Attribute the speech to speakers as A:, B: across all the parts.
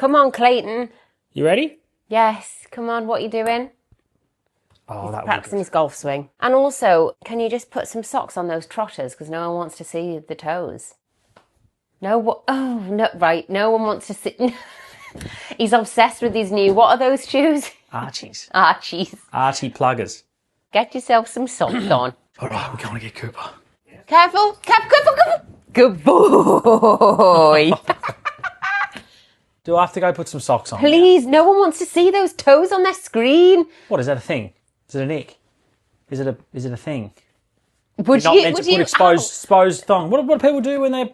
A: Come on, Clayton.
B: You ready?
A: Yes, come on, what are you doing?
B: Oh,
A: He's
B: that
A: practicing his golf swing. And also, can you just put some socks on those trotters? Because no one wants to see the toes. No, what? Oh, no, right. No one wants to see. He's obsessed with these new, what are those shoes?
B: Archie's.
A: Archie's.
B: Archie pluggers.
A: Get yourself some socks on.
B: All right, we're going to get Cooper.
A: Careful. Careful. Good boy.
B: Do I have to go put some socks on?
A: Please, no one wants to see those toes on their screen.
B: What, is that a thing? Is it a nick? Is it a thing?
A: Would
B: You're not meant to put
A: you,
B: exposed thong. What do people do when they're...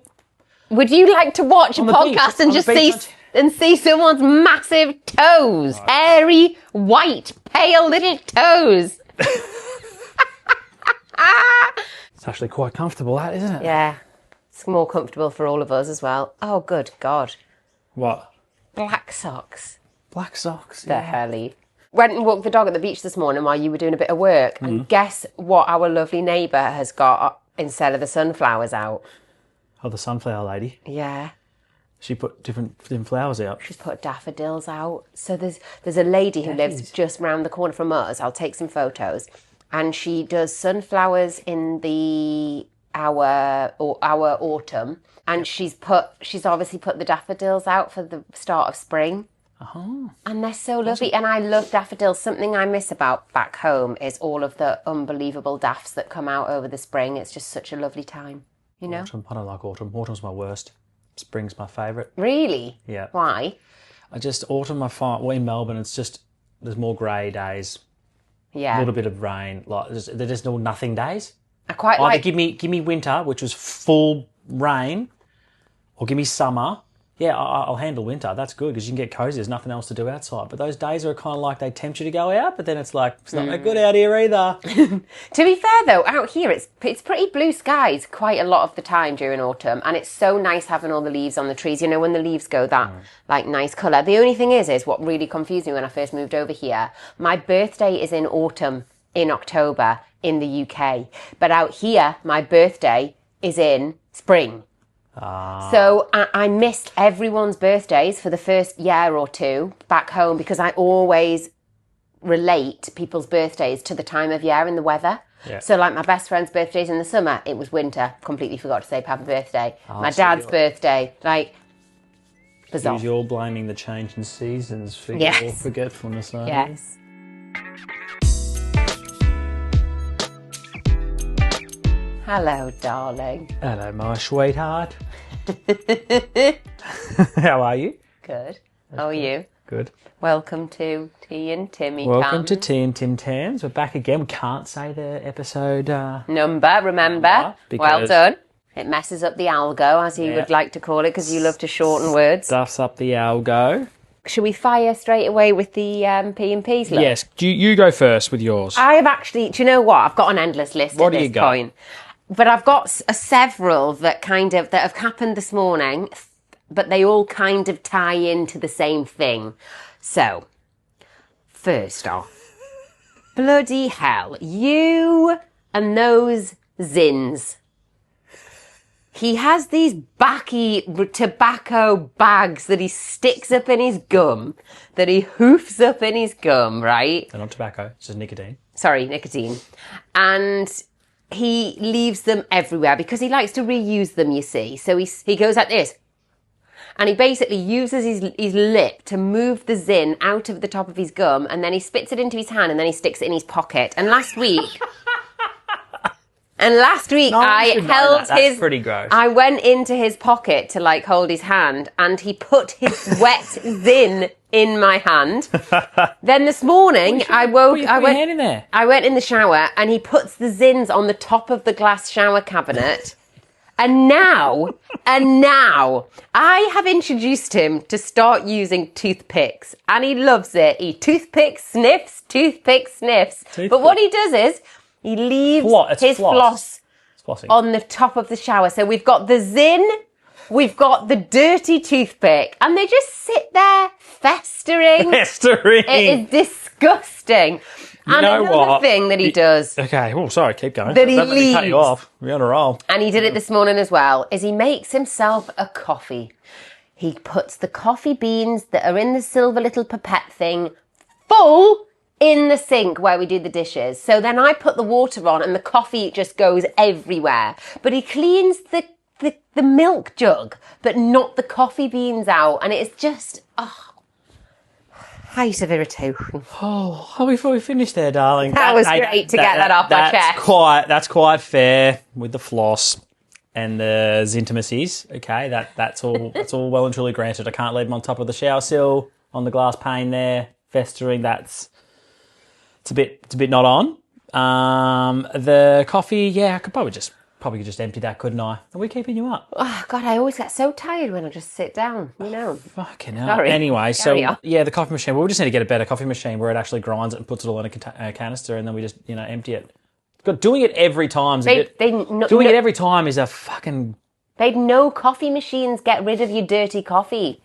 A: Would you like to watch a podcast and just see someone's massive toes? Right. Hairy, white, pale little toes.
B: It's actually quite comfortable, that, isn't it?
A: Yeah. It's more comfortable for all of us as well. Oh, good God.
B: What?
A: Black socks.
B: Black socks,
A: The helly. Went and walked the dog at the beach this morning while you were doing a bit of work. And guess what our lovely neighbour has got instead of the sunflowers out?
B: Oh, the sunflower lady.
A: Yeah.
B: She put different flowers out.
A: She's put daffodils out. So there's a lady who lives just round the corner from us. I'll take some photos. And she does sunflowers in our autumn. And she's obviously put the daffodils out for the start of spring.
B: Oh.
A: And they're so lovely. And I love daffodils. Something I miss about back home is all of the unbelievable daffs that come out over the spring. It's just such a lovely time, you know?
B: Autumn. I don't like autumn. Autumn's my worst. Spring's my favourite.
A: Really?
B: Yeah.
A: Why?
B: Autumn I find, well, in Melbourne, it's just, there's more grey days.
A: Yeah.
B: A little bit of rain. Like, they're just all nothing days.
A: I quite like...
B: Give me winter, which was full rain, or give me summer. Yeah, I'll handle winter. That's good because you can get cosy. There's nothing else to do outside. But those days are kind of like they tempt you to go out, but then it's like, it's not that good out here either.
A: To be fair, though, out here it's pretty blue skies quite a lot of the time during autumn. And it's so nice having all the leaves on the trees. You know, when the leaves go that, like, nice colour. The only thing is what really confused me when I first moved over here, my birthday is in autumn, in October, in the UK. But out here, my birthday is in spring. So I missed everyone's birthdays for the first year or two back home because I always relate people's birthdays to the time of year and the weather. Yeah. So like my best friend's birthday's in the summer, it was winter. Completely forgot to say happy birthday. My dad's birthday, like, bizarre.
B: You're blaming the change in seasons for your forgetfulness, aren't you?
A: Yes. Hello, darling.
B: Hello, my sweetheart. How are you?
A: Good. How are you?
B: Good.
A: Welcome to Tea and Timmy.
B: Welcome to Tea and Timtams. We're back again. We can't say the episode
A: number, remember? Well done. It messes up the algo, as you would like to call it, because you love to shorten words.
B: Stuffs up the algo.
A: Should we fire straight away with the P&Ps?
B: Yes. You go first with yours.
A: I have actually, do you know what? I've got an endless list at this point. But I've got several that have happened this morning, but they all kind of tie into the same thing. So, first off, bloody hell, you and those zins. He has these backy tobacco bags that he sticks up in his gum, that he hoofs up in his gum, right?
B: They're not tobacco, it's just nicotine.
A: Sorry, nicotine. And he leaves them everywhere because he likes to reuse them, you see. So he goes like this. And he basically uses his lip to move the zin out of the top of his gum, and then he spits it into his hand, and then he sticks it in his pocket. And last week... I held
B: That's pretty gross.
A: I went into his pocket to like hold his hand, and he put his wet zin in my hand. Then this morning I went
B: in there.
A: I went in the shower, and he puts the zins on the top of the glass shower cabinet. And now I have introduced him to start using toothpicks, and he loves it. He toothpick sniffs. But what he does is he leaves his floss on the top of the shower. So we've got the zin, we've got the dirty toothpick, and they just sit there festering. It is disgusting. And another thing that he does...
B: Okay, oh, sorry, keep going.
A: That he
B: Don't let me cut
A: leaves.
B: you off. We're on a roll.
A: And he did it this morning as well, is he makes himself a coffee. he puts the coffee beans that are in the silver little pipette thing full in the sink where we do the dishes. So then I put the water on and the coffee just goes everywhere. But he cleans the milk jug, but not the coffee beans out. And it's just, height of irritation.
B: Oh, before we finish there, darling.
A: That was great to get that off my chest.
B: That's quite fair with the floss and the intimacies. Okay, that's all well and truly granted. I can't leave them on top of the shower sill, on the glass pane there, festering. It's a bit not on. The coffee, yeah, I could probably just empty that, couldn't I? Are we keeping you up?
A: Oh, God, I always get so tired when I just sit down, you know.
B: Fucking hell.
A: Sorry.
B: Anyway,
A: Carry on.
B: yeah, the coffee machine. We just need to get a better coffee machine where it actually grinds it and puts it all in a canister, and then we just, empty it. Doing it every time is it every time is a fucking...
A: They'd no coffee machines get rid of your dirty coffee.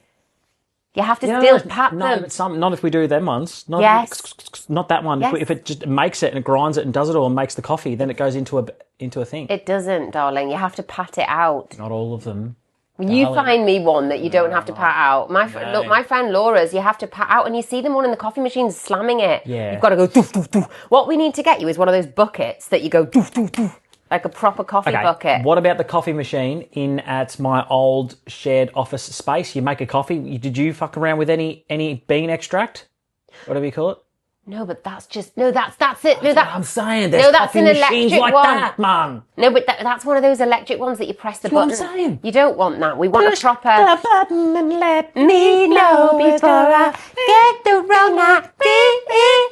A: You have to still pat them.
B: But not if we do them ones.
A: Yes.
B: Not that one.
A: Yes.
B: If it just makes it and it grinds it and does it all and makes the coffee, then it goes into a thing.
A: It doesn't, darling. You have to pat it out.
B: Not all of them.
A: You find me one that you don't have to pat out. Look, my friend Laura's, you have to pat out, and you see them all in the coffee machines slamming it.
B: Yeah.
A: You've got to go doof, doof, doof. What we need to get you is one of those buckets that you go doof, doof, doof, like a proper coffee bucket.
B: What about the coffee machine at my old shared office space? You make a coffee. Did you fuck around with any bean extract? Whatever you call it?
A: No, but that's it. No, that's what
B: I'm saying. There's
A: that's
B: coffee
A: an
B: machines
A: electric
B: like
A: one.
B: that, man.
A: No, but that's one of those electric ones that you press the button.
B: That's what I'm saying.
A: You don't want that. We want
B: Push
A: a proper...
B: the button and let
A: me know before I get the wrong idea.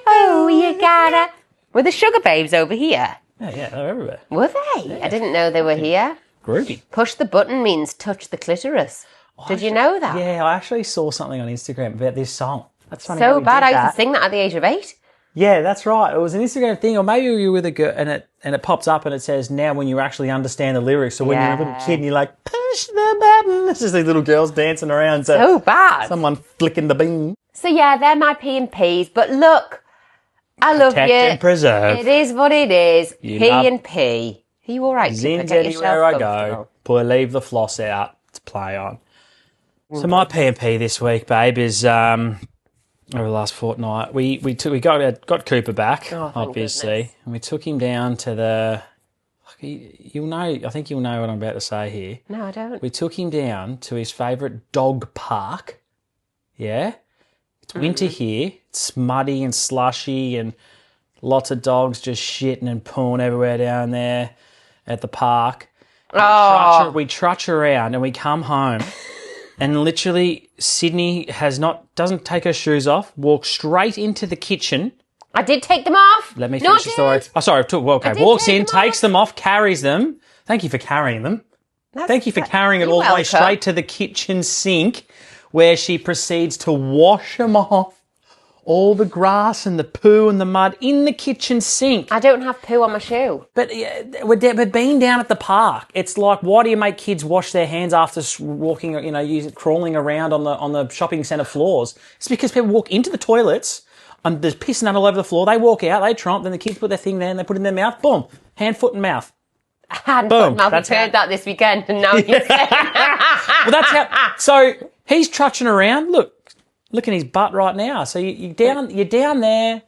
A: Oh, you gotta... Were the sugar babes over here?
B: Yeah, they're everywhere.
A: Were they? Yeah. I didn't know they were here.
B: Groovy.
A: Push the button means touch the clitoris. Did you know that?
B: Yeah, I actually saw something on Instagram about this song. That's funny.
A: So bad. I used to sing that at the age of 8.
B: Yeah, that's right. It was an Instagram thing, or maybe you were with a girl, and it pops up and it says now when you actually understand the lyrics. So when you're a little kid and you're like, push the button. It's just these little girls dancing around.
A: So bad.
B: Someone flicking the bean.
A: So yeah, they're my P&Ps. But look, I love you.
B: Protect and preserve.
A: It is what it is.
B: You
A: P&P. Are you all right?
B: Zins anywhere I go. Leave the floss out to play on. So my P&P this week, babe, is over the last fortnight. We got Cooper back, obviously,
A: goodness.
B: and we took him down to the. You'll know. I think you'll know what I'm about to say here.
A: No, I don't.
B: We took him down to his favourite dog park. Yeah, it's winter here. It's muddy and slushy, and lots of dogs just shitting and pooing everywhere down there at the park. We trudge around and we come home. And literally, Sydney doesn't take her shoes off, walks straight into the kitchen.
A: I did take them off.
B: Let me finish the story. Oh, sorry. Walks in, takes them off, carries them. Thank you for carrying them. Thank you for carrying it all the way straight to the kitchen sink, where she proceeds to wash them off. All the grass and the poo and the mud in the kitchen sink.
A: I don't have poo on my shoe.
B: But we've been down at the park. It's like, why do you make kids wash their hands after walking, crawling around on the shopping centre floors? It's because people walk into the toilets and there's piss and that all over the floor. They walk out, they tromp, then the kids put their thing there and they put it in their mouth. Boom. Hand, foot and mouth.
A: Hand, foot and mouth. I've heard that this weekend and now you're saying...
B: Well, that's how... So he's trudging around. Look at his butt right now. So you're down there,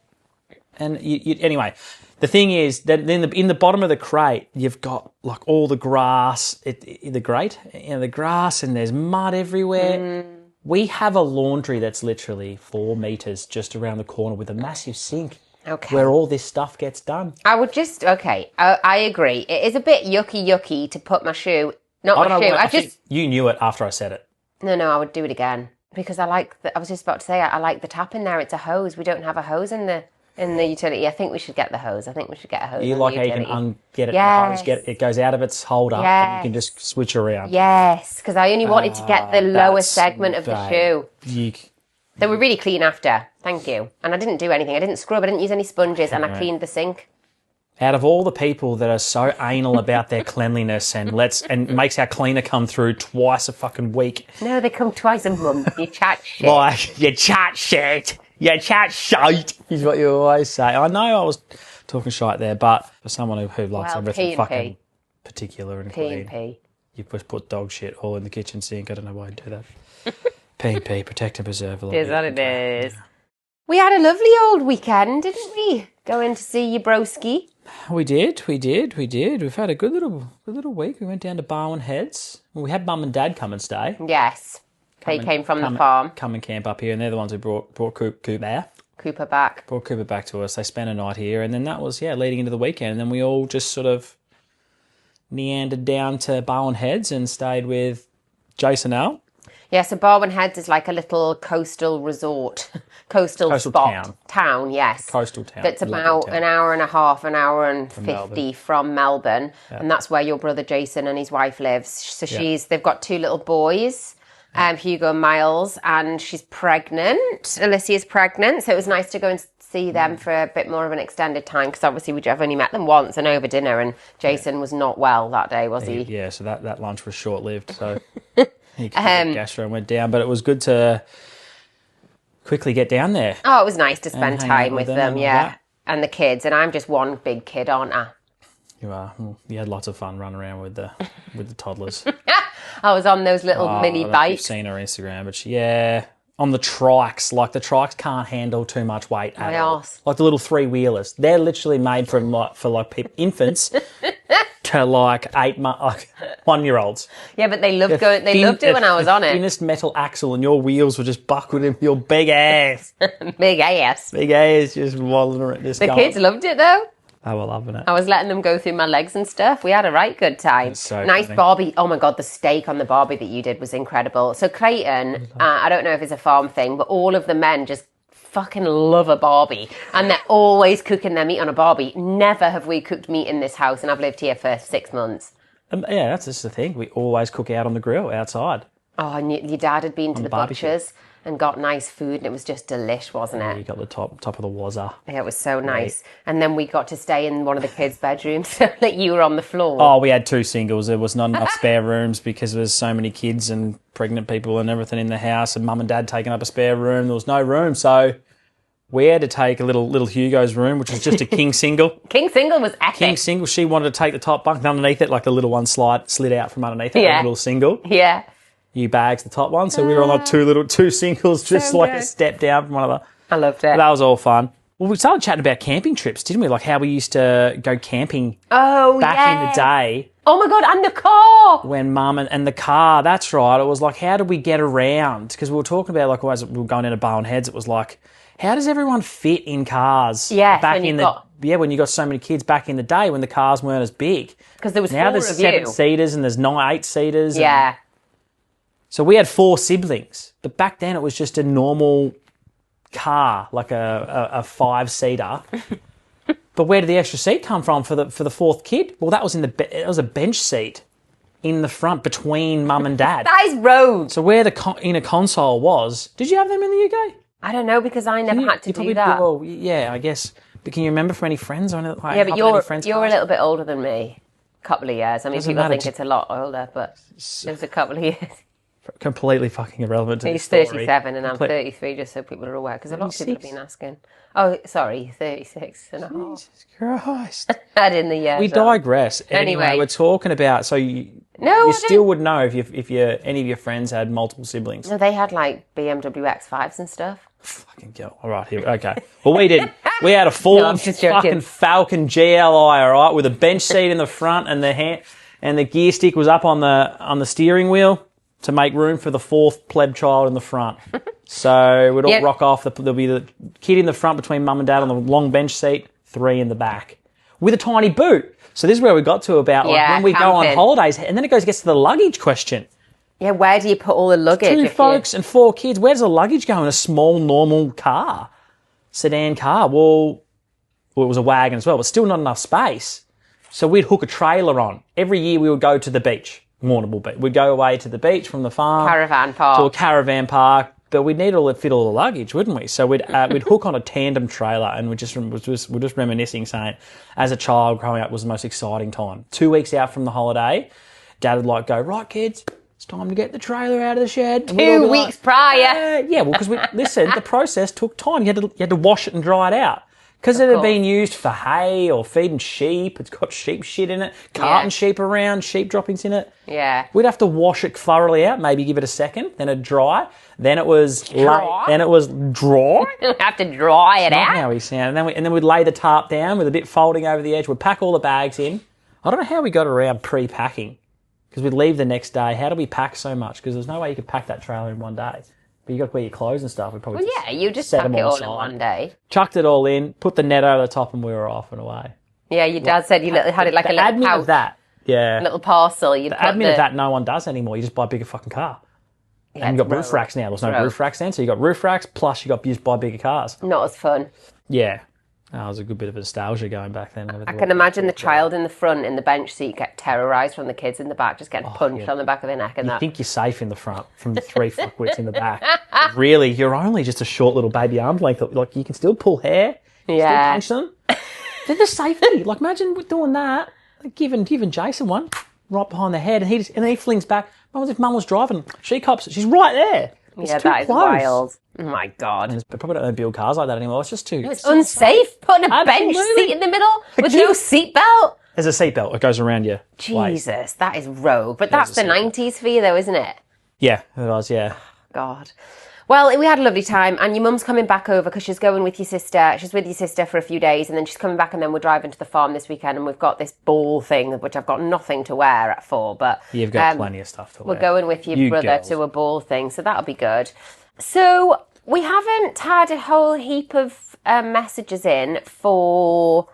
B: and you anyway. The thing is that in the bottom of the crate, you've got like all the grass, the grass, and there's mud everywhere. We have a laundry that's literally 4 meters just around the corner with a massive sink.
A: Okay.
B: Where all this stuff gets done.
A: I agree. It is a bit yucky to put my shoe. I think
B: you knew it after I said it.
A: No, I would do it again. Because I was just about to say, I like the tap in there. It's a hose. We don't have a hose in the utility. I think we should get the hose. I think we should get a hose.
B: You like how you can get it in the hose, it goes out of its holder and you can just switch around.
A: Yes, because I only wanted to get the lower segment of the shoe. They were really clean after. Thank you. And I didn't do anything. I didn't scrub. I didn't use any sponges and I cleaned the sink.
B: Out of all the people that are so anal about their cleanliness and makes our cleaner come through twice a fucking week.
A: No, they come twice a month. You chat shit.
B: Like, you chat shit. You chat shite is what you always say. I know I was talking shite there, but for someone who likes everything fucking particular and clean, you just put dog shit all in the kitchen sink. I don't know why you do that. PP, protect and preserve.
A: Is what it is. We had a lovely old weekend, didn't we? Going to see your broski.
B: We did. We've had a good little week. We went down to Barwon Heads. Well, we had Mum and Dad come and stay.
A: Yes. They came from the farm.
B: Come and camp up here, and they're the ones who brought Cooper
A: back.
B: Brought Cooper back to us. They spent a night here, and then that was, leading into the weekend. And then we all just sort of meandered down to Barwon Heads and stayed with Jason Al.
A: Yeah, so Barwon Heads is like a little coastal resort, coastal spot. Town, yes.
B: Coastal town.
A: That's about an hour and a half, an hour and 50 from Melbourne. Yeah. And that's where your brother Jason and his wife lives. So they've got 2 little boys, Hugo and Miles, and she's pregnant. Alicia's pregnant, so it was nice to go and see them for a bit more of an extended time, because obviously I've only met them once and over dinner, and Jason was not well that day, was he?
B: Yeah, so that lunch was short-lived, so... He gastro and went down, but it was good to quickly get down there.
A: Oh, it was nice to spend time with them, and the kids. And I'm just one big kid, aren't I?
B: You are. Well, you had lots of fun running around with the toddlers.
A: I was on those little mini bikes.
B: You've seen her Instagram, but on the trikes. Like the trikes can't handle too much weight at all. Like the little 3-wheelers, they're literally made for infants. To like 1-year-olds.
A: Yeah, but they loved going. They loved it when I was on it.
B: Thinnest metal axle, and your wheels were just buckled in your big ass.
A: Big ass just
B: waddling around.
A: The kids loved it though.
B: They were loving it.
A: I was letting them go through my legs and stuff. We had a right good time.
B: So
A: nice
B: funny.
A: barbie. Oh my God, the steak on the barbie that you did was incredible. So Clayton, I don't know if it's a farm thing, but all of the men just fucking love a barbie, and they're always cooking their meat on a barbie. Never have we cooked meat in this house, and I've lived here for 6 months.
B: That's just the thing. We always cook out on the grill outside.
A: Oh, and your dad had been to the butcher's and got nice food, and it was just delish, wasn't it?
B: You got the top of the wazza.
A: Yeah, it was so nice. Right. And then we got to stay in one of the kids' bedrooms, so that you were on the floor.
B: Oh, we had 2 singles. There was not enough spare rooms because there was so many kids and pregnant people and everything in the house, and Mum and Dad taking up a spare room. There was no room, so we had to take a little Hugo's room, which was just a king single.
A: King single was epic.
B: King single. She wanted to take the top bunk, and underneath it, like the little one slid out from underneath it, a little single.
A: Yeah.
B: You bags the top one, so we were on like 2 singles, just like a step down from one of the.
A: I loved it.
B: That was all fun. Well, we started chatting about camping trips, didn't we? Like how we used to go camping. Back in the day.
A: Oh my God, and the car!
B: When Mum and the car, that's right. It was like, how did we get around? Because we were talking about, like, as we were going into Barwon Heads, it was like, how does everyone fit in cars?
A: Yeah,
B: when you got so many kids back in the day when the cars weren't as big.
A: Because there was
B: now
A: 4
B: there's
A: of you.
B: 7-seaters and there's 8-seaters.
A: Yeah.
B: So we had 4 siblings, but back then it was just a normal car, like a 5-seater. But where did the extra seat come from for the 4th kid? Well, that was it was a bench seat in the front between Mum and Dad.
A: That is road.
B: So where the inner console was, did you have them in the UK?
A: I don't know, because I never had to do that.
B: Well, yeah, I guess. But can you remember from any friends or anything? Like,
A: yeah, but you're a little bit older than me. A couple of years. I mean, people think it's a lot older, but it was a couple of years.
B: Completely fucking irrelevant to
A: He's 37 and I'm 33, just so people are aware, because a lot of people have been asking. Oh, sorry, 36 and a half.
B: Jesus Christ.
A: Add in the years.
B: We digress. Anyway, we're talking about, so you still would know if any of your friends had multiple siblings.
A: No, they had like BMW X5s and stuff.
B: Fucking girl. All right, here. Okay. Well, we didn't. We had a full fucking Falcon GLI, all right, with a bench seat in the front, and the gear stick was up on the steering wheel to make room for the 4th pleb child in the front. So we'd all rock off. There'll be the kid in the front between Mum and Dad on the long bench seat, 3 in the back, with a tiny boot. So this is where we got to about when we go on holidays, and then it gets to the luggage question.
A: Yeah, where do you put all the luggage?
B: 2 folks and 4 kids. Where does the luggage go in a small, normal car? Sedan car. Well, it was a wagon as well, but still not enough space. So we'd hook a trailer on. Every year we would go to the beach, Warrnambool Beach. We'd go away to the beach from the farm.
A: Caravan park.
B: To a caravan park. But we'd need to fit all the luggage, wouldn't we? So we'd hook on a tandem trailer, and we're just reminiscing, saying, as a child growing up was the most exciting time. 2 weeks out from the holiday, Dad would go, right, kids, it's time to get the trailer out of the shed.
A: 2 weeks prior.
B: Yeah, well, because listen, the process took time. You had to wash it and dry it out. Because it had been used for hay or feeding sheep. It's got sheep shit in it. Carting sheep around, sheep droppings in it.
A: Yeah.
B: We'd have to wash it thoroughly out, maybe give it a second, then it'd dry. Then it was
A: Dry?
B: Then it was dry.
A: We have to dry it
B: Not
A: out.
B: how we sound. And then we'd lay the tarp down with a bit folding over the edge. We'd pack all the bags in. I don't know how we got around pre-packing. Because we'd leave the next day. How do we pack so much? Because there's no way you could pack that trailer in one day. But you got to wear your clothes and stuff. We'd probably
A: You just
B: set
A: pack
B: them
A: it all
B: aside.
A: in one day.
B: Chucked it all in, put the net over the top, and we were off and away.
A: Yeah, your dad said you had it like a little
B: admin
A: pouch,
B: of that,
A: little parcel.
B: The admin of that no one does anymore. You just buy a bigger fucking car.
A: Yeah,
B: and you've got roof racks now. There's no roof racks then, so you got roof racks, plus you got used to buy bigger cars.
A: Not as fun.
B: Yeah. That was a good bit of nostalgia going back then.
A: I can imagine the child in the front in the bench seat get terrorised from the kids in the back, just getting punched on the back of their neck and
B: You
A: that.
B: think you're safe in the front from the 3 fuckwits in the back. But really, you're only just a short little baby arm length. Like, you can still pull hair, still punch them. They're the safety. Like, imagine doing that, like giving Jason one right behind the head, and then he flings back. What if Mum was driving? She cops it. She's right there. It's too
A: that is
B: close.
A: wild. Oh my God.
B: And they probably don't build cars like that anymore. It's just too...
A: It's unsafe putting a bench seat in the middle with no seatbelt.
B: There's a seatbelt. It goes around your waist.
A: Jesus, that is rogue. But that's the 90s for you though, isn't it?
B: Yeah, it was, yeah.
A: God. Well, we had a lovely time, and your mum's coming back over because she's going with your sister. She's with your sister for a few days, and then she's coming back, and then we're driving to the farm this weekend, and we've got this ball thing, which I've got nothing to wear for, but...
B: You've got plenty of stuff to wear.
A: We're going with your brother
B: girls.
A: to a ball thing, so that'll be good. So, we haven't had a whole heap of messages in for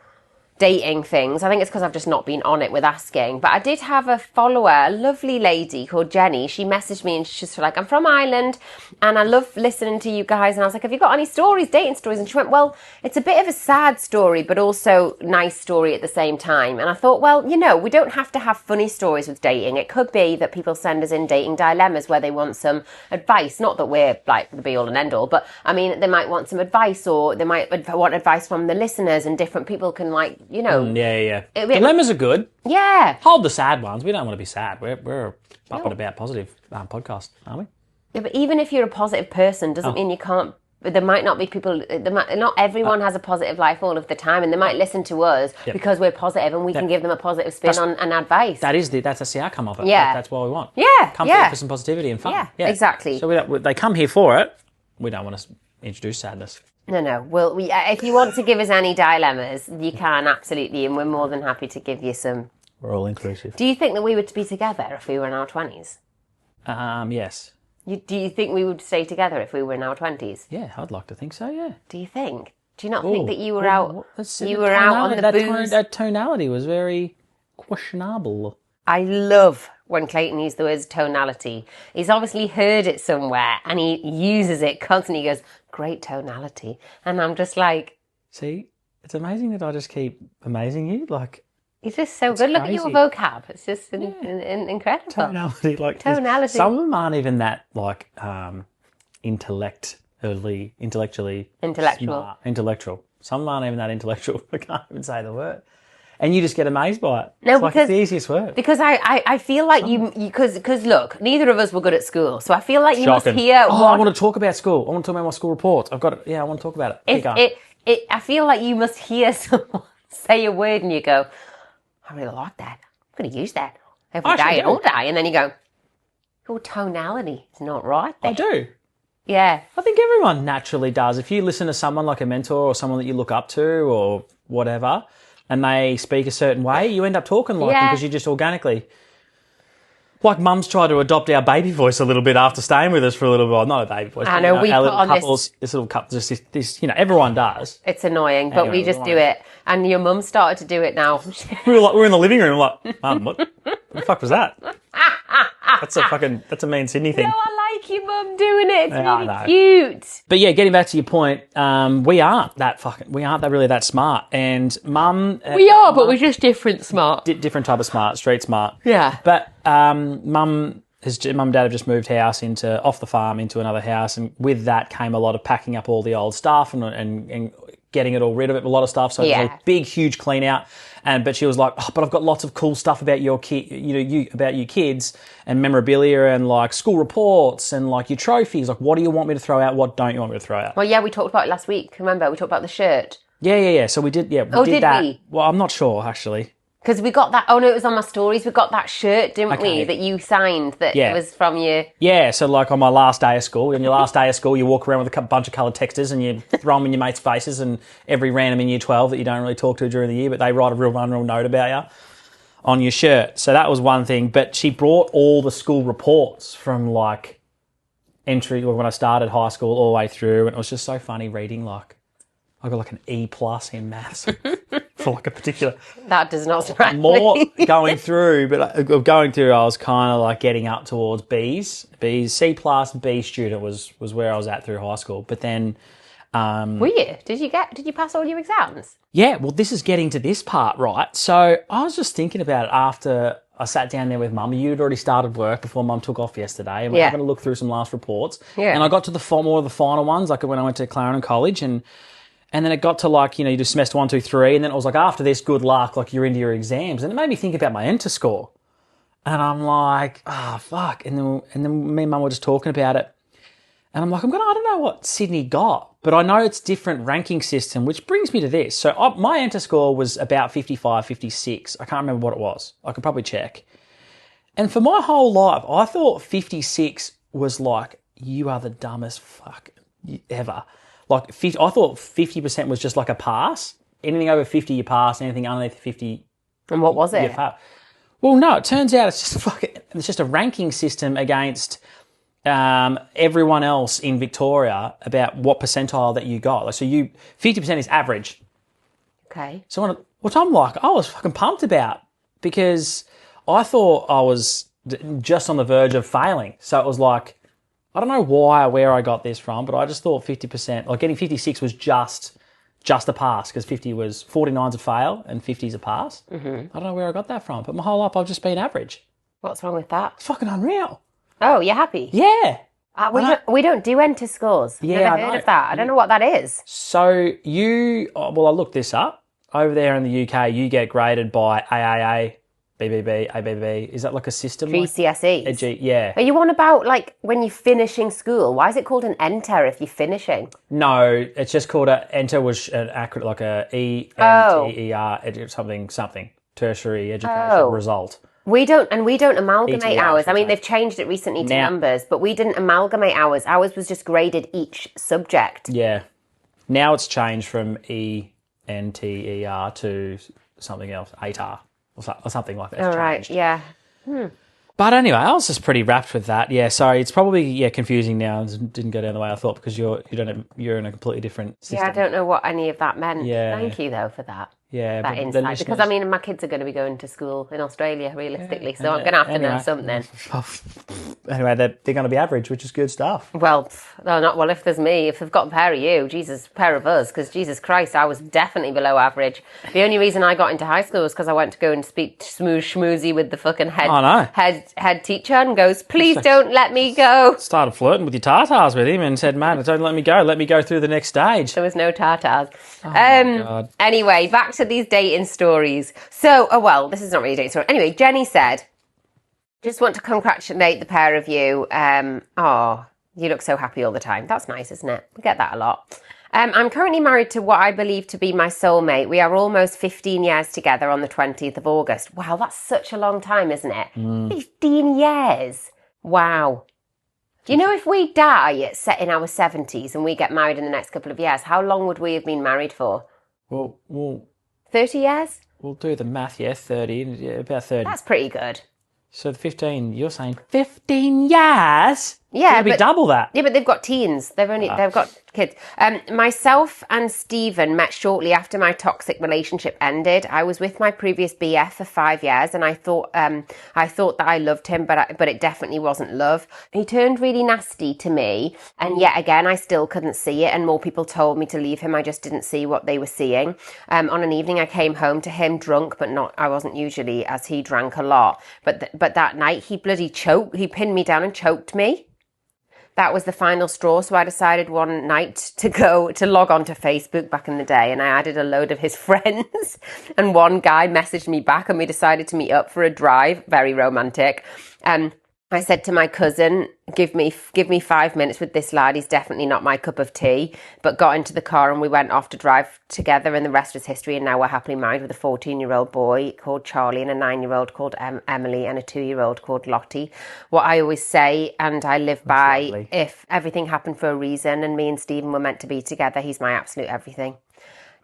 A: dating things. I think it's because I've just not been on it with asking. But I did have a follower, a lovely lady called Jenny. She messaged me and she's like, I'm from Ireland and I love listening to you guys. And I was like, have you got any stories, dating stories? And she went, well, it's a bit of a sad story, but also nice story at the same time. And I thought, well, you know, we don't have to have funny stories with dating. It could be that people send us in dating dilemmas where they want some advice. Not that we're like the be all and end all, but I mean, they might want some advice, or they might want advice from the listeners, and different people can, like, you know.
B: Yeah. Dilemmas are good.
A: Yeah.
B: Hold the sad ones. We don't want to be sad. We're up and about positive podcast, aren't we?
A: Yeah, but even if you're a positive person, doesn't mean you can't. There might not be people. Not everyone has a positive life all of the time, and they might listen to us because we're positive, and we can give them a positive spin on and advice.
B: That's the outcome of it.
A: Yeah.
B: That's what we want.
A: Yeah.
B: Come here for some positivity and fun.
A: Yeah, exactly.
B: So they come here for it. We don't want to introduce sadness.
A: No. Well, if you want to give us any dilemmas, you can absolutely, and we're more than happy to give you some.
B: We're all inclusive.
A: Do you think that we would be together if we were in our 20s?
B: Yes.
A: Do you think we would stay together if we were in our 20s?
B: Yeah, I'd like to think so. Yeah.
A: Do you think? Do you not think that you were out?
B: You
A: were out on the booze.
B: That tonality was very questionable.
A: I love when Clayton used the words tonality. He's obviously heard it somewhere and he uses it constantly. He goes, great tonality. And I'm just like...
B: See, it's amazing that I just keep amazing you. Like,
A: you're just so good. Look at your vocab. It's just incredible.
B: Tonality. Like,
A: tonality.
B: Some of them aren't even that, like, intellectually smart. Intellectual. Some of them aren't even that intellectual. I can't even say the word. And you just get amazed by it.
A: No,
B: it's the easiest word.
A: Because I feel like because look, neither of us were good at school, so I feel like you must hear.
B: I want to talk about school. I want to talk about my school reports. I've got it. Yeah, I want to talk about it.
A: I feel like you must hear someone say a word and you go, I really like that. I'm going to use that every day and all day. And then you go, your tonality is not right there.
B: I do.
A: Yeah.
B: I think everyone naturally does. If you listen to someone like a mentor or someone that you look up to or whatever, and they speak a certain way, you end up talking like them because you just organically... Like Mum's tried to adopt our baby voice a little bit after staying with us for a little while. Not a baby voice.
A: I know,
B: but,
A: we
B: our
A: put
B: little
A: on
B: couples, this little couple, just this, everyone does.
A: It's annoying, but we just do it. And your mum started to do it now.
B: We're in the living room, like, Mum, what the fuck was that? That's a mean Sydney thing.
A: No, I like your mum doing it. It's really cute.
B: But yeah, getting back to your point, we aren't really that smart. And Mum...
A: we are, but we're just different smart.
B: Different type of smart, street smart.
A: Yeah.
B: But Mum and Dad have just moved house off the farm into another house, and with that came a lot of packing up all the old stuff and getting it all rid of it, a lot of stuff. So it was a big, huge clean out. But she was like, but I've got lots of cool stuff about your about you kids and memorabilia and like school reports and like your trophies. Like, what do you want me to throw out? What don't you want me to throw out?
A: Well, yeah, we talked about it last week. Remember, we talked about the shirt.
B: Yeah. So we did, we did that. We? Well, I'm not sure, actually.
A: Because we got that, oh no, it was on my stories. We got that shirt, didn't we, that you signed that was from you.
B: Yeah, so like on my last day of school, on your last day of school, you walk around with a bunch of coloured texters and you throw them in your mates' faces, and every random in year 12 that you don't really talk to during the year, but they write a real note about you on your shirt. So that was one thing. But she brought all the school reports from like entry, when I started high school all the way through, and it was just so funny reading like, I got like an E+ in maths for like a particular.
A: That does not surprise me.
B: More going through, but going through, I was kind of like getting up towards B's. C+, B student was where I was at through high school. But then,
A: were you? Did you pass all your exams?
B: Yeah. Well, this is getting to this part, right? So I was just thinking about it after I sat down there with Mum. You'd already started work before Mum took off yesterday, and we're having a look through some last reports. Yeah. And I got to more of the final ones, like when I went to Clarendon College, and then it got to like, you do semester 1, 2, 3, and then it was like, after this, good luck, like you're into your exams. And it made me think about my enter score. And I'm like, fuck. And then me and Mum were just talking about it. And I'm like, I don't know what Sydney got, but I know it's different ranking system, which brings me to this. So my enter score was about 55, 56. I can't remember what it was. I could probably check. And for my whole life, I thought 56 was like, you are the dumbest fuck ever. Like, I thought 50% was just like a pass. Anything over 50, you pass. Anything underneath 50,
A: and what was it?
B: You fail. Well, no, it turns out it's just a ranking system against everyone else in Victoria about what percentile that you got. Like, so 50% is average.
A: Okay.
B: So what I'm like, I was fucking pumped about, because I thought I was just on the verge of failing. So it was like, I don't know where I got this from, but I just thought 50%, like getting 56 was just a pass, because 49's a fail and 50's a pass. Mm-hmm. I don't know where I got that from, but my whole life I've just been average.
A: What's wrong with that?
B: It's fucking unreal.
A: Oh, you're happy?
B: Yeah.
A: We don't do enter scores.
B: Yeah,
A: Never heard of that. I don't know what that is.
B: So I looked this up. Over there in the UK, you get graded by AAA, BBB, ABB. Is that like a system?
A: GCSEs?
B: Yeah.
A: Are you on about like when you're finishing school? Why is it called an enter if you're finishing?
B: No, it's just called enter was an acronym, like a ENTER, something, tertiary education result. We don't
A: amalgamate ours. I mean, they've changed it recently to numbers, but we didn't amalgamate ours. Ours was just graded each subject.
B: Yeah. Now it's changed from ENTER to something else, ATAR. Or something like that.
A: Oh, right, yeah.
B: But anyway, I was just pretty wrapped with that. Yeah, sorry, it's probably confusing now and didn't go down the way I thought, because you're in a completely different system.
A: Yeah, I don't know what any of that meant.
B: Yeah.
A: Thank you though for that.
B: Yeah,
A: that insight, because I mean, my kids are going to be going to school in Australia realistically, so I'm going to have to know something.
B: Anyway, they're going to be average, which is good stuff.
A: Well, no, not well. If there's me, if they've got a pair of you, Jesus, a pair of us, because Jesus Christ, I was definitely below average. The only reason I got into high school was because I went to go and speak schmoozy with the fucking head teacher, and goes, please don't let me go.
B: Started flirting with your tartars with him and said, man, don't let me go. Let me go through the next stage.
A: There was no tartars.
B: Oh my God.
A: Anyway, back to these dating stories. So, this is not really a dating story. Anyway, Jenny said, just want to congratulate the pair of you. You look so happy all the time. That's nice, isn't it? We get that a lot. I'm currently married to what I believe to be my soulmate. We are almost 15 years together on the 20th of August. Wow, that's such a long time, isn't it? 15 years. Wow. Do you know, if we die in our 70s and we get married in the next couple of years, how long would we have been married for?
B: Well,
A: 30 years?
B: We'll do the math, 30, about 30.
A: That's pretty good.
B: So the 15, you're saying 15 years?
A: Yeah,
B: it'll be double that.
A: Yeah, but they've got teens. They've got kids. Myself and Stephen met shortly after my toxic relationship ended. I was with my previous BF for 5 years, and I thought that I loved him, but it definitely wasn't love. He turned really nasty to me, and yet again, I still couldn't see it. And more people told me to leave him. I just didn't see what they were seeing. On an evening, I came home to him drunk, but not. I wasn't usually, as he drank a lot. But that night, he bloody choked. He pinned me down and choked me. That was the final straw, so I decided one night to log on to Facebook back in the day, and I added a load of his friends, and one guy messaged me back, and we decided to meet up for a drive, very romantic. I said to my cousin, give me 5 minutes with this lad. He's definitely not my cup of tea. But got into the car and we went off to drive together, and the rest was history. And now we're happily married with a 14-year-old boy called Charlie and a 9-year-old called Emily and a 2-year-old called Lottie. What I always say, and I live by,
B: lovely.
A: if everything happened for a reason and me and Stephen were meant to be together, he's my absolute everything.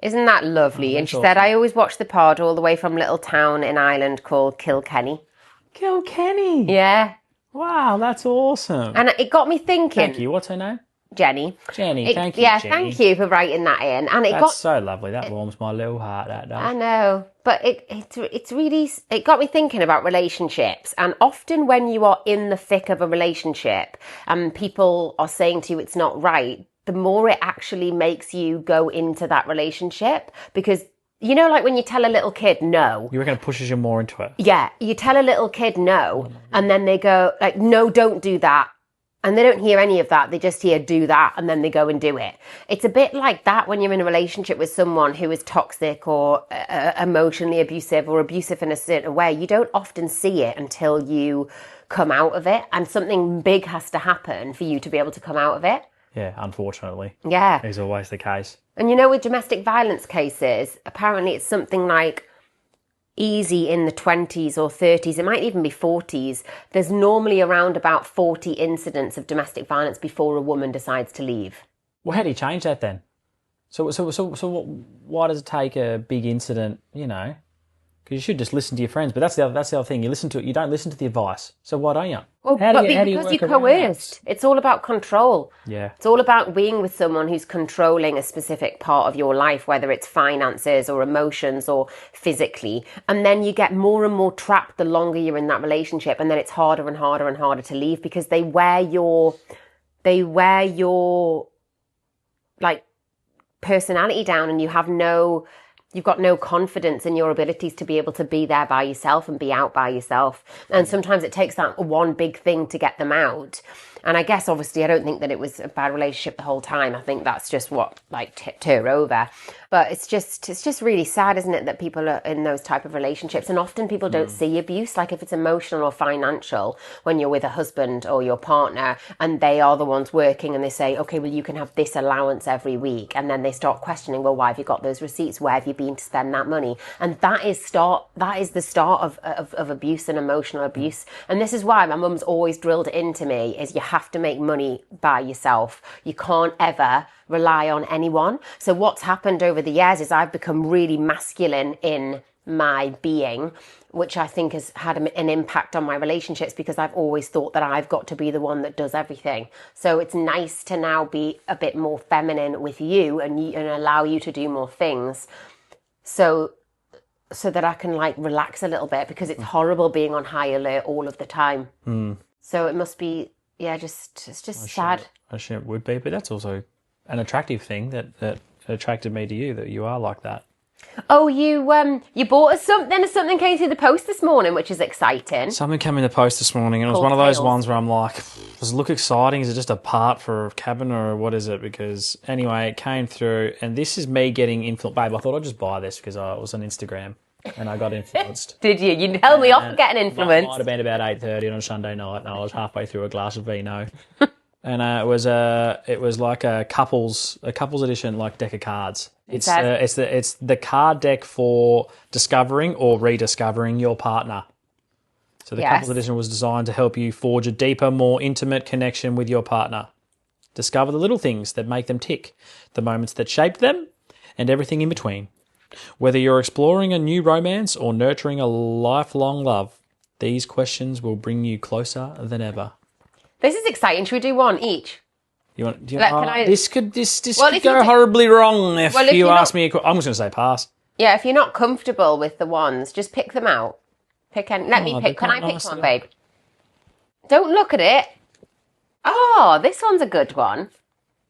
A: Isn't that lovely? And she said, I always watch the pod all the way from a little town in Ireland called Kilkenny.
B: Kilkenny.
A: Yeah.
B: Wow, that's awesome.
A: And it got me thinking.
B: Thank you. What's her name?
A: Jenny.
B: Jenny. Thank you,
A: Yeah,
B: Jenny.
A: thank you for writing that in. And
B: That's so lovely. That warms my little heart, that does.
A: I know, but it's really, it got me thinking about relationships. And often when you are in the thick of a relationship and people are saying to you it's not right, the more it actually makes you go into that relationship. Because, you know, like when you tell a little kid no.
B: You reckon it pushes you more into it?
A: Yeah, you tell a little kid no, and then they go like, no, don't do that. And they don't hear any of that. They just hear do that, and then they go and do it. It's a bit like that when you're in a relationship with someone who is toxic or emotionally abusive or abusive in a certain way. You don't often see it until you come out of it, and something big has to happen for you to be able to come out of it.
B: Yeah, unfortunately.
A: Yeah.
B: Is always the case.
A: And you know, with domestic violence cases, apparently it's something like easy in the 20s or 30s, it might even be 40s. There's normally around about 40 incidents of domestic violence before a woman decides to leave.
B: Well, how do you change that then? So why does it take a big incident, you know? Because you should just listen to your friends. But that's the other thing. You listen to it. You don't listen to the advice. So why don't you?
A: Well, because you're coerced. It's all about control.
B: Yeah.
A: It's all about being with someone who's controlling a specific part of your life, whether it's finances or emotions or physically. And then you get more and more trapped the longer you're in that relationship. And then it's harder and harder and harder to leave because they wear your like personality down, and you've got no confidence in your abilities to be able to be there by yourself and be out by yourself. And sometimes it takes that one big thing to get them out. And I guess, obviously, I don't think that it was a bad relationship the whole time. I think that's just what, like, tipped her over. But it's just really sad, isn't it, that people are in those type of relationships. And often people don't see abuse. Like, if it's emotional or financial, when you're with a husband or your partner and they are the ones working and they say, okay, well, you can have this allowance every week. And then they start questioning, well, why have you got those receipts? Where have you been to spend that money? And that is the start of abuse and emotional abuse. And this is why my mum's always drilled into me is you have to make money by yourself. You can't ever rely on anyone. So what's happened over the years is I've become really masculine in my being, which I think has had an impact on my relationships because I've always thought that I've got to be the one that does everything. So it's nice to now be a bit more feminine with you and allow you to do more things. So that I can like relax a little bit, because it's horrible being on high alert all of the time. So it must be, it's just sad.
B: I assume it would be, but that's also an attractive thing that attracted me to you, that you are like that.
A: Oh, you bought us something. Something came through the post this morning, which is exciting.
B: Something came in the post this morning, and it was one of those ones where I'm like, does it look exciting? Is it just a part for a cabin, or what is it? Because anyway, it came through, and this is me getting influenced. Babe, I thought I'd just buy this because I was on Instagram and I got influenced.
A: Did you? You held me off getting influenced.
B: It might have been about 8:30 on a Sunday night, and I was halfway through a glass of vino. And it was like a couples edition, like deck of cards. It's the card deck for discovering or rediscovering your partner. So the couples edition was designed to help you forge a deeper, more intimate connection with your partner. Discover the little things that make them tick, the moments that shape them, and everything in between. Whether you're exploring a new romance or nurturing a lifelong love, these questions will bring you closer than ever.
A: This is exciting. Should we do one each?
B: This could go horribly wrong if you ask me. I'm just going to say pass.
A: Yeah, if you're not comfortable with the ones, just pick them out. Let me pick. Can I pick one, babe? Don't look at it. Oh, this one's a good one.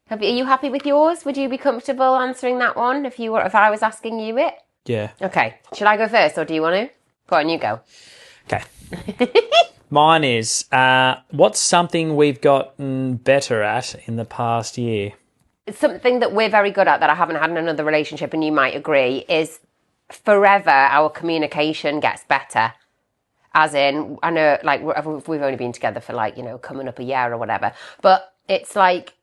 A: Are you happy with yours? Would you be comfortable answering that one if I was asking you it?
B: Yeah.
A: Okay. Should I go first, or do you want to? Go on, you go.
B: Okay. Mine is, what's something we've gotten better at in the past year?
A: It's something that we're very good at that I haven't had in another relationship, and you might agree, is forever our communication gets better. as in, I know, like, we've only been together for, like, you know, coming up a year or whatever, but it's like,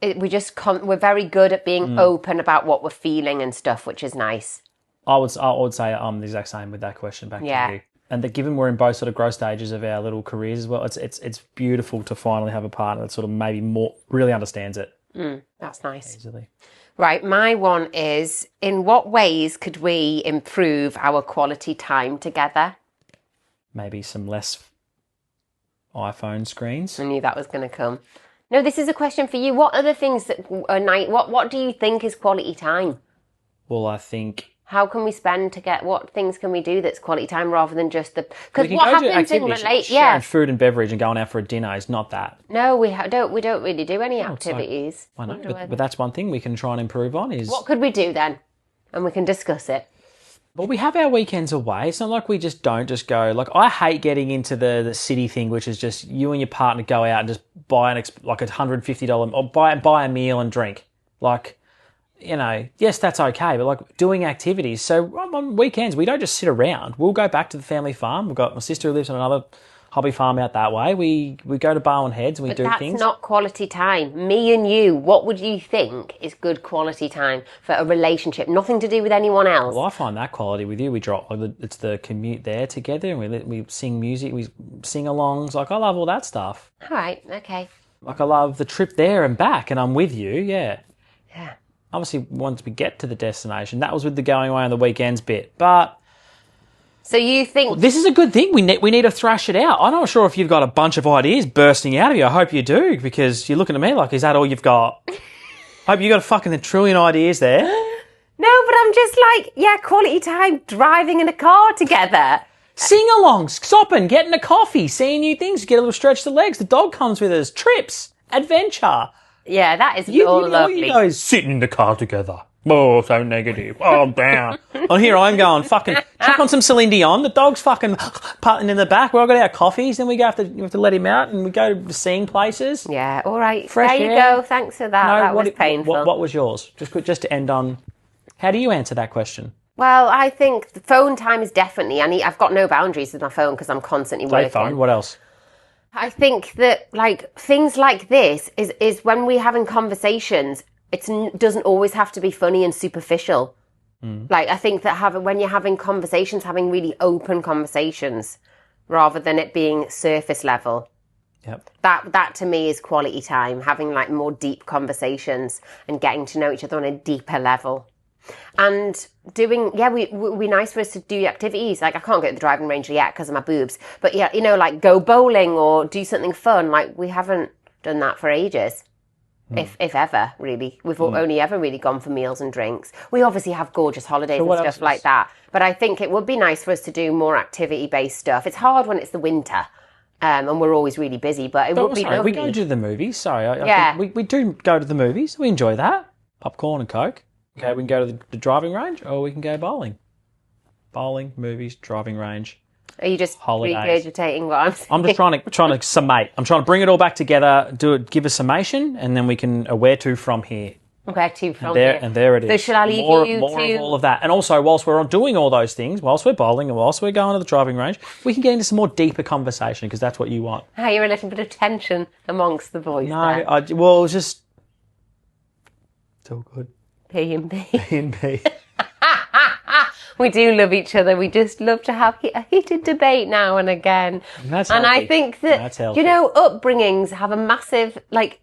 A: we're very good at being open about what we're feeling and stuff, which is nice.
B: I would say I'm the exact same with that question back to you. And that given we're in both sort of growth stages of our little careers as well, it's beautiful to finally have a partner that sort of maybe more really understands it.
A: That's nice.
B: Easily.
A: Right, my one is, in what ways could we improve our quality time together?
B: Maybe some less iPhone screens.
A: I knew that was going to come. No, this is a question for you. What are the things that are nice? What do you think is quality time?
B: Well, I think...
A: How can we spend to get... What things can we do that's quality time rather than just the...
B: Because what happens in relate... Sharing food and beverage and going out for a dinner is not that.
A: No, we don't really do any activities.
B: I know, but that's one thing we can try and improve on is...
A: What could we do then? And we can discuss it.
B: Well, we have our weekends away. It's not like we just don't just go... Like, I hate getting into the city thing, which is just you and your partner go out and just buy like $150... Or buy a meal and drink. Like... You know, yes, that's okay, but like doing activities. So on weekends, we don't just sit around. We'll go back to the family farm. We've got my sister who lives on another hobby farm out that way. We go to Barwon Heads and we do things.
A: But that's not quality time. Me and you, what would you think is good quality time for a relationship? Nothing to do with anyone else.
B: Well, I find that quality with you. We drop, like, it's the commute there together and we sing music, we sing alongs. Like, I love all that stuff.
A: All right, okay.
B: Like, I love the trip there and back and I'm with you, yeah.
A: Yeah.
B: Obviously, once we get to the destination, that was with the going away on the weekends bit. But
A: so you think...
B: Well, this is a good thing. We need to thrash it out. I'm not sure if you've got a bunch of ideas bursting out of you. I hope you do, because you're looking at me like, is that all you've got? I hope you got a fucking trillion ideas there.
A: No, but I'm just like, yeah, quality time driving in a car together.
B: Sing-alongs, stopping, getting a coffee, seeing new things, get a little stretch the legs. The dog comes with us. Trips, adventure.
A: Yeah, that is all lovely.
B: You guys sitting in the car together. Oh, so negative. Oh, down. Oh, here I'm going, fucking chuck on some Celine Dion. The dog's fucking putting in the back. We've all got our coffees. Then we have to let him out and we go seeing places.
A: Yeah, all right.
B: Fresh
A: there you
B: air.
A: go. Thanks for that. That was painful.
B: What was yours? Just to end on, how do you answer that question?
A: Well, I think the phone time is definitely... I've got no boundaries with my phone because I'm constantly working.
B: Phone. What else?
A: I think that, like, things like this is when we're having conversations, it doesn't always have to be funny and superficial. Like, I think that when you're having conversations, having really open conversations rather than it being surface level.
B: Yep.
A: That to me is quality time, having like more deep conversations and getting to know each other on a deeper level. And doing, we nice for us to do activities. Like, I can't go to the driving range yet because of my boobs. But yeah, you know, like go bowling or do something fun. Like, we haven't done that for ages. If ever, really. We've only ever really gone for meals and drinks. We obviously have gorgeous holidays and stuff like that. But I think it would be nice for us to do more activity-based stuff. It's hard when it's the winter. And we're always really busy, but it would be lovely.
B: We go to the movies. I think we do go to the movies. We enjoy that. Popcorn and Coke. Okay, we can go to the driving range or we can go bowling. Bowling, movies, driving range.
A: Are you just
B: holidays.
A: regurgitating what I'm saying?
B: I'm just trying to summate. I'm trying to bring it all back together, give a summation, and then we can where to from here.
A: Where to from here.
B: And there it is.
A: So shall I leave you
B: more of all of that. And also, whilst we're doing all those things, whilst we're bowling and whilst we're going to the driving range, we can get into some more deeper conversation because that's what you want.
A: I hear a little bit of tension amongst the boys.
B: No, just... It's all good.
A: P and B.
B: P and B.
A: We do love each other. We just love to have a heated debate now and again.
B: That's healthy.
A: I think that, you know, upbringings have a massive, like,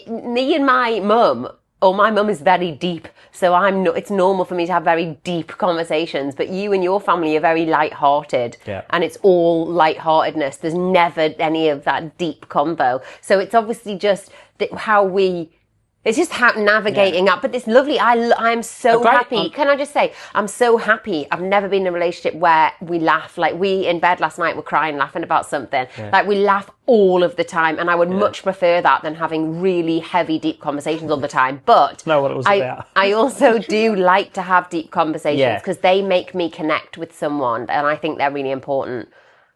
A: me and my mum, or my mum is very deep, so it's normal for me to have very deep conversations, but you and your family are very light-hearted.
B: Yeah.
A: And it's all light-heartedness. There's never any of that deep convo. So it's obviously just it's just navigating up, but it's lovely. I'm so happy. Can I just say, I'm so happy. I've never been in a relationship where we laugh. Like, we in bed last night were crying, laughing about something. Yeah. Like, we laugh all of the time, and I would much prefer that than having really heavy, deep conversations all the time. But
B: that's not what it was about.
A: I also do like to have deep conversations because they make me connect with someone, and I think they're really important.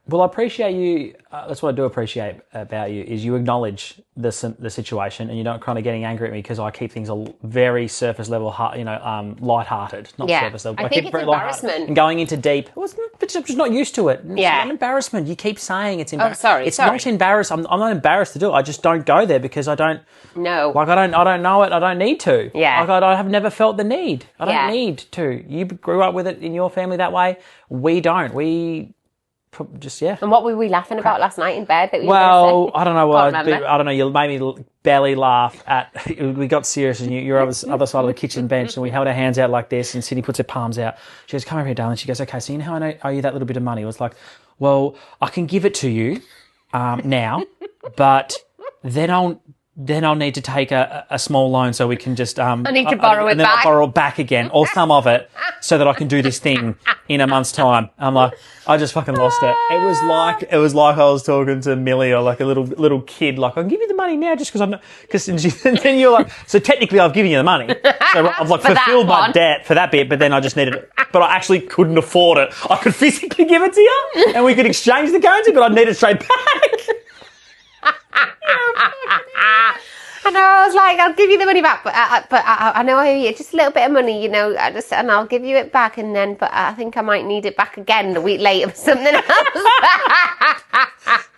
B: Well, I appreciate you. That's what I do appreciate about you is you acknowledge the situation and you're not kind of getting angry at me because I keep things very surface level, light-hearted, not surface level.
A: I think it's embarrassment.
B: And going into deep. Well, I'm just not used to it. It's not embarrassment. You keep saying it's embarrassment.
A: Oh, sorry.
B: It's not embarrassed. I'm not embarrassed to do it. I just don't go there because I don't.
A: No.
B: Like I don't know it. I don't need to.
A: Yeah.
B: Like I have never felt the need. I don't need to. You grew up with it in your family that way. We don't. We. Just
A: And what were we laughing about last night in bed? That
B: I don't know. I don't know. You made me belly laugh at. We got serious, and you're on the other side of the kitchen bench, and we held our hands out like this, and Sydney puts her palms out. She goes, "Come over here, darling." She goes, "Okay, so you know how I owe you that little bit of money?" I was like, "Well, I can give it to you now, but then I'll need to take a small loan so we can just
A: I need to borrow it
B: and then
A: back.
B: I'll borrow it back again, or some of it, so that I can do this thing in a month's time." I'm like, I just fucking lost it. It was like I was talking to Millie or like a little kid. Like, I'll give you the money now just because I'm not. And then you're like, so technically I've given you the money, so I've like fulfilled my debt for that bit, but then I just needed it. But I actually couldn't afford it. I could physically give it to you, and we could exchange the currency, but I'd need it straight back.
A: I know, I was like, I'll give you the money back, but I know I owe you just a little bit of money, and I'll give you it back, but I think I might need it back again a week later for something else.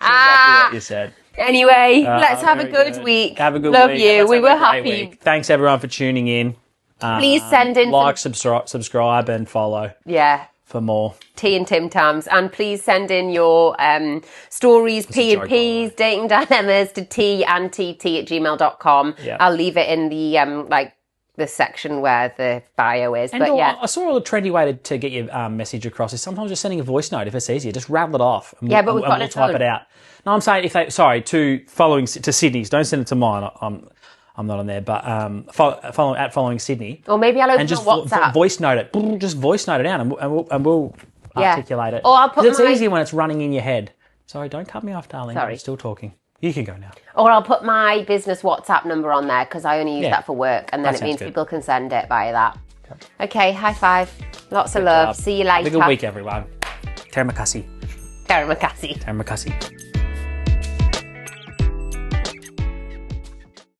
B: Exactly what you said.
A: Anyway, let's have a good week.
B: Have a good
A: Love
B: week.
A: you. We were happy.
B: Week. Thanks everyone for tuning in.
A: Please send in
B: subscribe and follow.
A: Yeah.
B: For more
A: tea and Timtams, and please send in your stories, P&Ps, dating dilemmas to tandtt@gmail.com.
B: Yeah.
A: I'll leave it in the the section where the bio is.
B: And
A: but
B: I saw a trendy way to get your message across is sometimes just sending a voice note if it's easier. Just rattle it off. And
A: but we've got
B: we'll type it out. No, I'm saying to Sydney's. Don't send it to mine. I'm not on there, but following Sydney.
A: Or maybe I'll open
B: and just
A: WhatsApp.
B: Voice note it. Just voice note it out, and we'll articulate it.
A: Or I'll put
B: it's easier when it's running in your head. Sorry, don't cut me off, darling.
A: Sorry.
B: I'm still talking. You can go now.
A: Or I'll put my business WhatsApp number on there because I only use that for work, and then it means people can send it via that. Okay, high five. Lots of love. See you later.
B: Have a good week, everyone. Terima kasih.
A: Terima kasih.
B: Terima kasih.